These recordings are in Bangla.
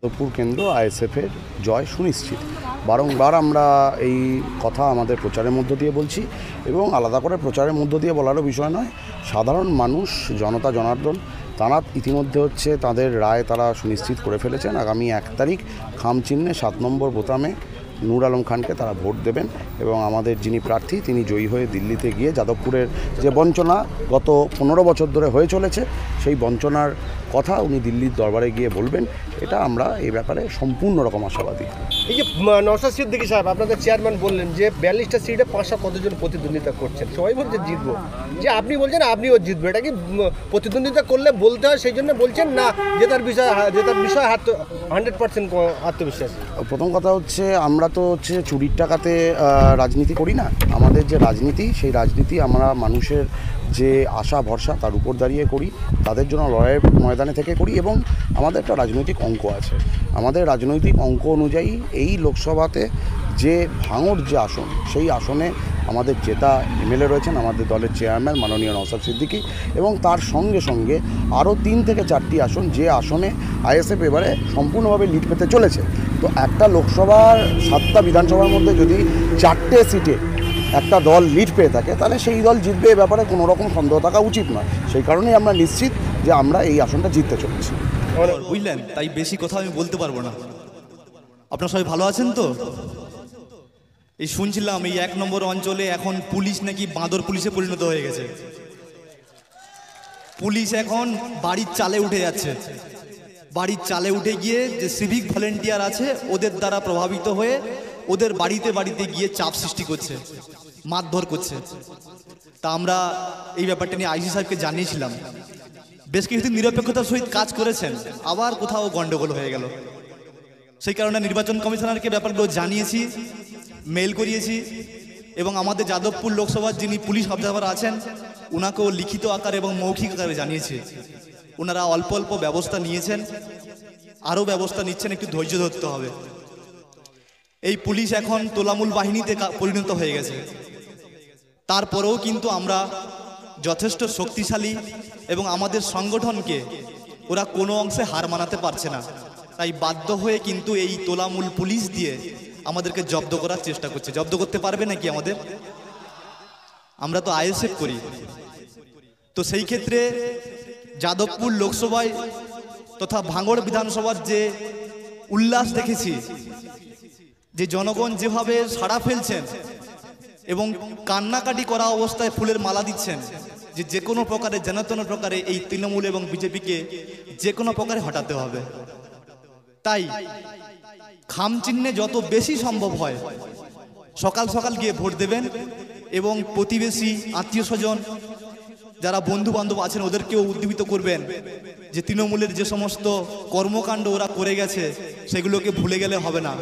যাদবপুর কেন্দ্র আইএসএফের জয় সুনিশ্চিত। বারংবার আমরা এই কথা আমাদের প্রচারের মধ্য দিয়ে বলছি এবং আলাদা করে প্রচারের মধ্য দিয়ে বলারও বিষয় নয়। সাধারণ মানুষ, জনতা জনার্দন তারা ইতিমধ্যে তাদের রায় তারা সুনিশ্চিত করে ফেলেছেন। আগামী 1 তারিখ খাম চিহ্নে 7 নম্বর বোতামে নূর আলম খানকে তারা ভোট দেবেন এবং আমাদের যিনি প্রার্থী তিনি জয়ী হয়ে দিল্লিতে গিয়ে যাদবপুরের যে বঞ্চনা গত 15 বছর ধরে হয়ে চলেছে সেই বঞ্চনার কথা উনি দিল্লির দরবারে গিয়ে বলবেন। এটা আমরা এই ব্যাপারে সম্পূর্ণ রকম আশাবাদী। এই যে নওশাদ সিদ্দিকী সাহেব আপনাদের চেয়ারম্যান বললেন যে 42টা সিটে 500 কতজন প্রতিদ্বন্দ্বিতা করছেন, সবাই বলছে জিতবো, যে আপনি বলছেন আপনিও জিতবো, এটা কি প্রতিদ্বন্দ্বিতা করলে বলতে হয় সেই জন্য বলছেন, না জেতার বিষয় 100% আত্মবিশ্বাস? প্রথম কথা আমরা তো চুরির টাকাতে রাজনীতি করি না। আমাদের যে রাজনীতি সেই রাজনীতি আমরা মানুষের যে আশা ভরসা তার উপর দাঁড়িয়ে করি, তাদের জন্য লড়াইয়ের ময়দানে থেকে করি এবং আমাদের একটা রাজনৈতিক অঙ্ক আছে। আমাদের রাজনৈতিক অঙ্ক অনুযায়ী এই লোকসভাতে যে ভাঙড় যে আসন সেই আসনে আমাদের জেতা এমএলএ রয়েছেন আমাদের দলের চেয়ারম্যান মাননীয় নওশাদ সিদ্দিকী এবং তার সঙ্গে সঙ্গে আরও 3 থেকে 4টি আসন যে আসনে আইএসএফ এবারে সম্পূর্ণভাবে লিড পেতে চলেছে। তো একটা লোকসভার 7টা বিধানসভার মধ্যে যদি 4টে সিটে একটা দল লিড পেয়ে থাকে তাহলে সেই দল জিতবে, এ ব্যাপারে কোনো রকম সন্দেহ থাকা উচিত নয়। সেই কারণেই আমরা নিশ্চিত যে আমরা এই আসনটা জিততে চলেছি। বুঝলেন, তাই বেশি কথা আমি বলতে পারবো না। আপনারা সবাই ভালো আছেন তো? এই শুনছিলাম এই 1 নম্বর অঞ্চলে এখন পুলিশ নাকি বাঁদর পুলিশে পরিণত হয়ে গেছে। পুলিশ এখন বাড়ির চালে উঠে যাচ্ছে, বাড়ির চালে উঠে গিয়ে যে সিভিক ভলেন্টিয়ার আছে ওদের দ্বারা প্রভাবিত হয়ে ওদের বাড়িতে বাড়িতে গিয়ে চাপ সৃষ্টি করছে, মারধর করছে। তা আমরা এই ব্যাপারটা নিয়ে আইসি সাহেবকে জানিয়েছিলাম। বেশ কিছুদিন নিরপেক্ষতার সহিত কাজ করেছেন, আবার কোথাও গন্ডগোল হয়ে গেল। সেই কারণে নির্বাচন কমিশনারকে ব্যাপারগুলো জানিয়েছি, মেল করিয়েছি এবং আমাদের যাদবপুর লোকসভার যিনি পুলিশ অবজারভার আছেন ওনাকেও লিখিত আকারে এবং মৌখিক আকারে জানিয়েছি। ওনারা অল্প অল্প ব্যবস্থা নিয়েছেন, আরও ব্যবস্থা নিচ্ছেন, একটু ধৈর্য ধরতে হবে। এই পুলিশ এখন তোলামূল বাহিনীতে পরিণত হয়ে গেছে। তারপরেও কিন্তু আমরা যথেষ্ট শক্তিশালী এবং আমাদের সংগঠনকে ওরা কোনো অংশে হার মানাতে পারছে না। তাই বাধ্য হয়ে কিন্তু এই তোলামূল পুলিশ দিয়ে আমাদেরকে জব্দ করার চেষ্টা করছে। জব্দ করতে পারবে নাকি আমাদের? আমরা তো আইএসএফ করি। তো সেই ক্ষেত্রে যাদবপুর লোকসভায় তথা ভাঙড় বিধানসভার যে উল্লাস দেখেছি, যে জনগণ যেভাবে সাড়া ফেলছেন এবং কান্নাকাটি করা অবস্থায় ফুলের মালা দিচ্ছেন, যে কোনো প্রকারে যেন তেন প্রকারে এই তৃণমূল এবং বিজেপিকে যে কোনো প্রকারে হটাতে হবে। তাই খাম চিহ্নে যত বেশি সম্ভব হয় সকাল সকাল গিয়ে ভোট দেবেন এবং প্রতিবেশী আত্মীয় স্বজন যারা বন্ধু বান্ধব আছেন ওদেরকেও উদ্দীপিত করবেন যে তৃণমূলের যে সমস্ত কর্মকাণ্ড ওরা করে গেছে সেগুলোকে ভুলে গেলে হবে না।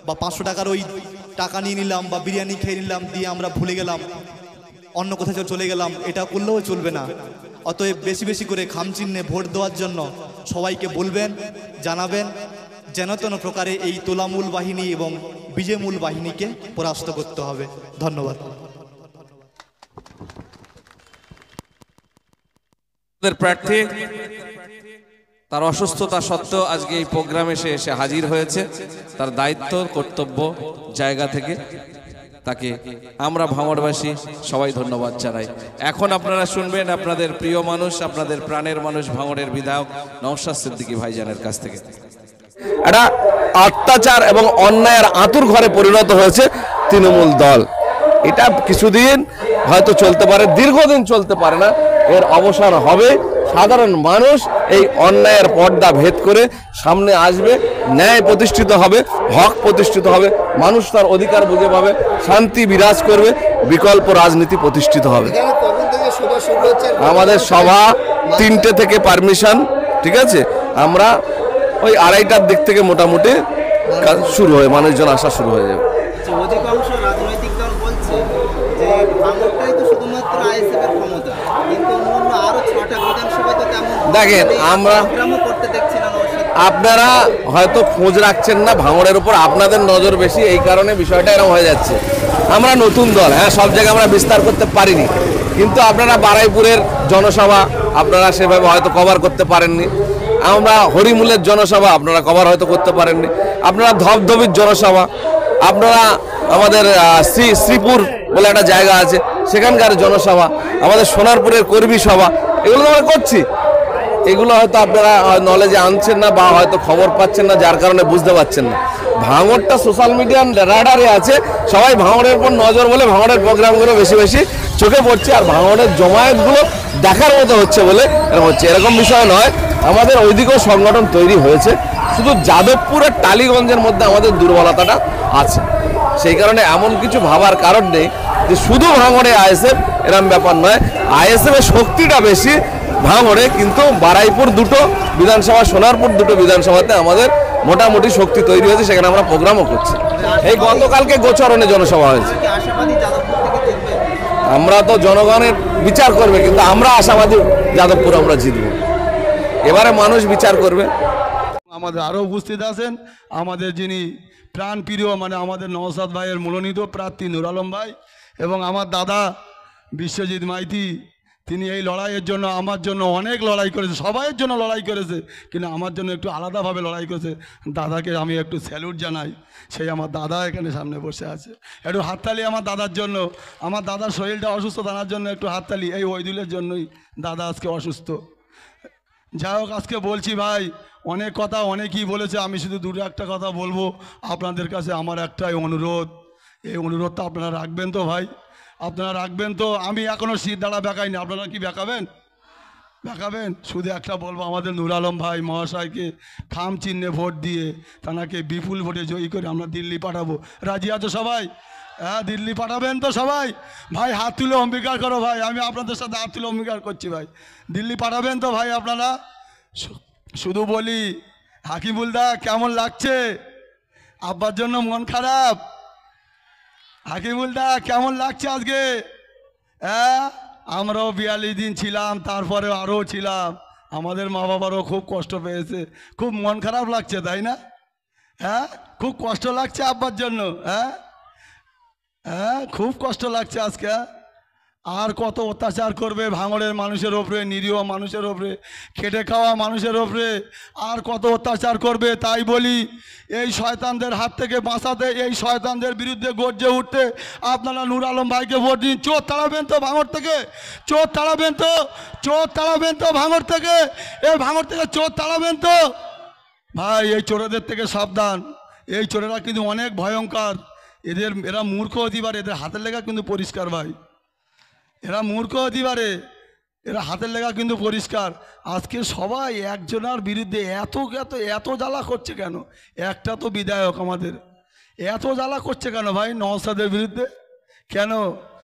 বা 500 টাকার ওই টাকা নিয়ে নিলাম বা বিরিয়ানি খেয়ে নিলাম, দিয়ে আমরা ভুলে গেলাম, অন্য কোথাও চলে গেলাম, এটা করলেও চলবে না। অতএব বেশি বেশি করে খাম চিহ্নে ভোট দেওয়ার জন্য সবাইকে বলবেন, জানাবেন, যেন তেন প্রকারে এই তোলামূল বাহিনী এবং বিজেমূল বাহিনীকে পরাস্ত করতে হবে। ধন্যবাদ। প্রার্থী তার অসুস্থতা সত্ত্বেও আজকে এই প্রোগ্রামে এসে হাজির হয়েছে, তার দায়িত্ব কর্তব্য জায়গা থেকে তাকে আমরা ভাঙড়বাসী সবাই ধন্যবাদ জানাই। এখন আপনারা শুনবেন আপনাদের প্রিয় মানুষ, আপনাদের প্রাণের মানুষ, ভাঙড়ের বিধায়ক নওশাদ সিদ্দিকী ভাইজানের কাছ থেকে। একটা অত্যাচার এবং অন্যায়ের আঁতুর ঘরে পরিণত হয়েছে তৃণমূল দল। এটা কিছুদিন হয়তো চলতে পারে, দীর্ঘদিন চলতে পারে না, এর অবসান হবে। সাধারণ মানুষ এই অন্যায়ের পর্দা ভেদ করে সামনে আসবে, ন্যায় প্রতিষ্ঠিত হবে, হক প্রতিষ্ঠিত হবে, মানুষ তার অধিকার বুঝে পাবে, শান্তি বিরাজ করবে, বিকল্প রাজনীতি প্রতিষ্ঠিত হবে। আমাদের সভা 3টে থেকে পারমিশন, ঠিক আছে, আমরা ওই 2:30টার দিক থেকে মোটামুটি শুরু হয়ে মানুষজন আসা শুরু হয়ে যাবে। অধিকাংশ রাজনৈতিক দল বলছে যে ভাঙড়টাই তো শুধুমাত্র আইএসএফের ক্ষমতা, কিন্তু অন্যান্য আরো 6টা বিধানসভায় তো তেমন দেখেন, আমরা করতে দেখছি না। আপনারা হয়তো খোঁজ রাখছেন না ভাঙড়ের উপর, আপনাদের নজর বেশি, এই কারণে বিষয়টা এরকম হয়ে যাচ্ছে। আমরা নতুন দল, হ্যাঁ, সব জায়গায় আমরা বিস্তার করতে পারিনি, কিন্তু আপনারা বারাইপুরের জনসভা আপনারা সেভাবে হয়তো কভার করতে পারেননি। আমরা হরিমূলের জনসভা আপনারা কভার হয়তো করতে পারেননি, আপনারা ধবধবির জনসভা, আপনারা আমাদের শ্রীপুর বলে একটা জায়গা আছে সেখানকার জনসভা, আমাদের সোনারপুরের কর্মী সভা, এগুলো তো আমরা করছি। এগুলো হয়তো আপনারা নলেজে আনছেন না বা হয়তো খবর পাচ্ছেন না, যার কারণে বুঝতে পারছেন না। ভাঙড়টা সোশ্যাল মিডিয়ার রাডারে আছে, সবাই ভাঙড়ের উপর নজর বলে ভাঙড়ের প্রোগ্রামগুলো বেশি বেশি চোখে পড়ছে, আর ভাঙড়ের জমায়েতগুলো দেখার মতো হচ্ছে বলে এরকম হচ্ছে। এরকম বিষয় নয়, আমাদের ওইদিকেও সংগঠন তৈরি হয়েছে, শুধু যাদবপুর আর টালিগঞ্জের মধ্যে আমাদের দুর্বলতাটা আছে। সেই কারণে এমন কিছু ভাবার কারণ নেই যে শুধু ভাঙড়ে আইএসএফ, এরকম ব্যাপার নয়। আইএসএফের শক্তিটা বেশি ভাঙড়ে, কিন্তু বারাইপুর দুটো বিধানসভা, সোনারপুর দুটো বিধানসভাতে আমাদের মোটামুটি শক্তি তৈরি হয়েছে, সেখানে আমরা প্রোগ্রামও করছি। এই গতকালকে গোচরণে জনসভা হয়েছে। কি আশাবাদী যাদবপুর থেকে জিতবে? আমরা তো জনগণের বিচার করবে, কিন্তু আমরা আশাবাদী যাদবপুর আমরা জিতব। এবারে মানুষ বিচার করবে। আমাদের আরও উপস্থিত আছেন আমাদের যিনি প্রাণপ্রিয় মানে আমাদের নওশাদ ভাইয়ের মনোনীত প্রার্থী নূর আলম ভাই, এবং আমার দাদা বিশ্বজিৎ মাইতি। তিনি এই লড়াইয়ের জন্য আমার জন্য অনেক লড়াই করেছে, সবাইয়ের জন্য লড়াই করেছে, কিন্তু আমার জন্য একটু আলাদাভাবে লড়াই করেছে। দাদাকে আমি একটু স্যালুট জানাই। সেই আমার দাদা এখানে সামনে বসে আছে, একটু হাততালি আমার দাদার জন্য। আমার দাদার শরীরটা অসুস্থ, তার জন্য একটু হাততালি। এই ওইদুলের জন্যই দাদা আজকে অসুস্থ। যাই হোক, আজকে বলছি ভাই, অনেক কথা অনেকেই বলেছে, আমি শুধু দুটো একটা কথা বলবো আপনাদের কাছে। আমার একটাই অনুরোধ, এই অনুরোধটা আপনারা রাখবেন তো ভাই, আপনারা রাখবেন তো। আমি এখনও শীত দাঁড়া বেঁকাইনি, আপনারা কি বেঁকাবেন? বেঁকাবেন? শুধু একটা বলবো, আমাদের নূর আলম ভাই মহাশয়কে খাম চিহ্নে ভোট দিয়ে তাকে বিপুল ভোটে জয়ী করে আমরা দিল্লি পাঠাবো। রাজি আছো সবাই? হ্যাঁ, দিল্লি পাঠাবেন তো সবাই? ভাই হাত তুলে অঙ্গীকার করো ভাই, আমি আপনাদের সাথে হাত তুলে অঙ্গীকার করছি ভাই। দিল্লি পাঠাবেন তো ভাই আপনারা? শুধু বলি, হাকিমুলদা কেমন লাগছে? আব্বার জন্য মন খারাপ? হাকিমুলদা কেমন লাগছে আজকে? হ্যাঁ, আমরাও 42 দিন ছিলাম, তারপরে আরও ছিলাম, আমাদের মা বাবারও খুব কষ্ট পেয়েছে, খুব মন খারাপ লাগছে, তাই না? হ্যাঁ, খুব কষ্ট লাগছে আব্বার জন্য। হ্যাঁ হ্যাঁ, খুব কষ্ট লাগছে আজকে। আর কত অত্যাচার করবে ভাঙড়ের মানুষের ওপরে, নিরীহ মানুষের ওপরে, খেটে খাওয়া মানুষের ওপরে আর কত অত্যাচার করবে। তাই বলি, এই শয়তানদের হাত থেকে বাঁচাতে, এই শয়তানদের বিরুদ্ধে গর্জে উঠতে আপনারা নূর আলম ভাইকে ভোট দিন। চোর তাড়াবেন তো ভাঙড় থেকে? চোর তাড়াবেন তো? চোর তাড়াবেন তো ভাঙড় থেকে? এই ভাঙড় থেকে চোর তাড়াবেন তো ভাই? এই চোরেদের থেকে সাবধান, এই চোরেরা কিন্তু অনেক ভয়ঙ্কর। এরা মূর্খ হতে পারে, এদের হাতের লেখা কিন্তু পরিষ্কার ভাই। এরা মূর্খ হতে পারে, এরা হাতের লেখা কিন্তু পরিষ্কার। আজকে সবাই একজনের বিরুদ্ধে এত এত এত জ্বালা করছে কেন? একটা তো বিধায়ক আমাদের, এত জ্বালা করছে কেন ভাই নওশাদের বিরুদ্ধে? কেন?